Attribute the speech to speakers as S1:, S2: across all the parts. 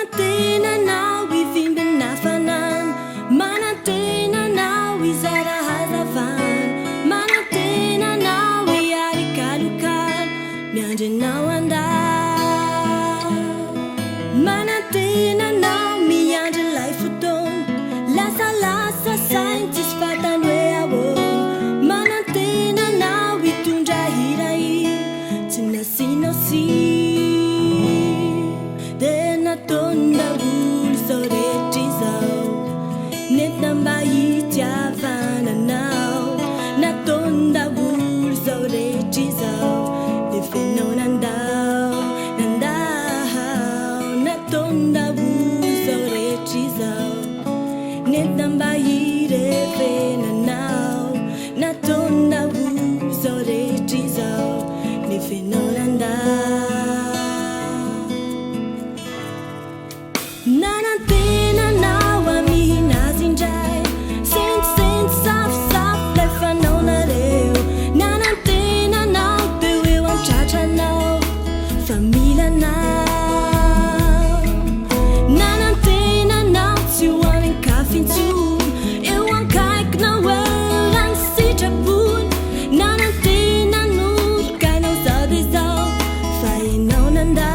S1: Manantena anao ivimby nafanana, manantena anao izara hazavana, manantena anao iarikalokalo miandry anao andao. Manantena anao miandry lay fotoana, lasalasa sainy tsisy fatany hoe ahoana. Manantena anao hitondra hirahira tsy nasinao dia nataonda olo zao rehetra izao nentina mba hitiavana anao. Nataonda olo zao rehetra izao dia fenao nandao, nandao. Nataonda olo zao rehetra izao nentina mba hirevena anao. Nataonda olo zao rehetra izao dia fenao nandao. Nanantena anao amihinazy indray, sentisento safosafo lay fanao nareo. Nanantena anao teo eo antratra anao fa mila anao. Nanantena anao tsy ho amin-kafa intsony, eo ankaikinao eo rano sitrapony. Nanantena norokainao zao dia zao fa enao nandao.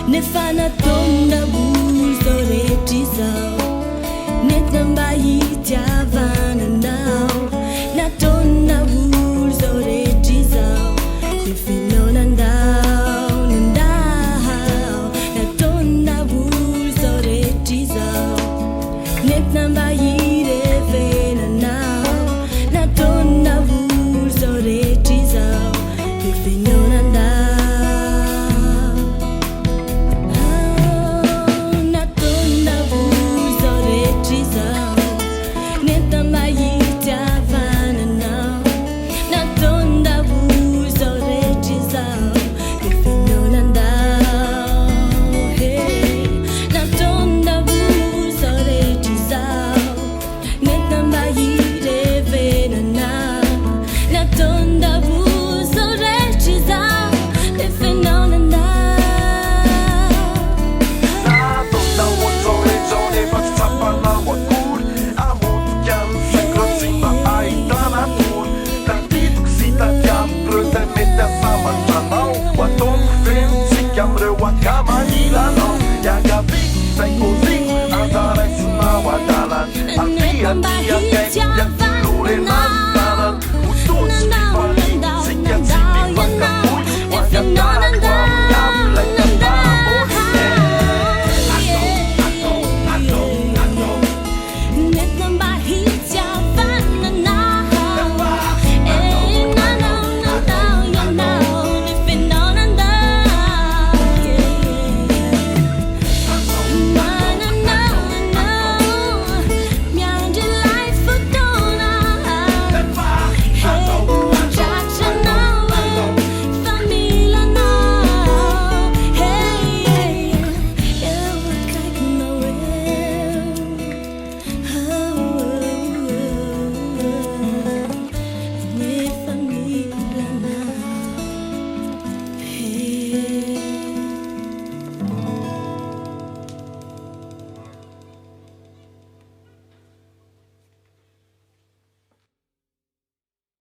S1: Nefa nataonda olo zao rehetra izao nentina mba hitiavana anao. Nataonda olo zao rehetra izao dia fenao nandao, nandao. Nataonda olo zao rehetra izao nentina mba hirevena anao. Nataonda olo zao rehetra izao dia fenao nandao.
S2: What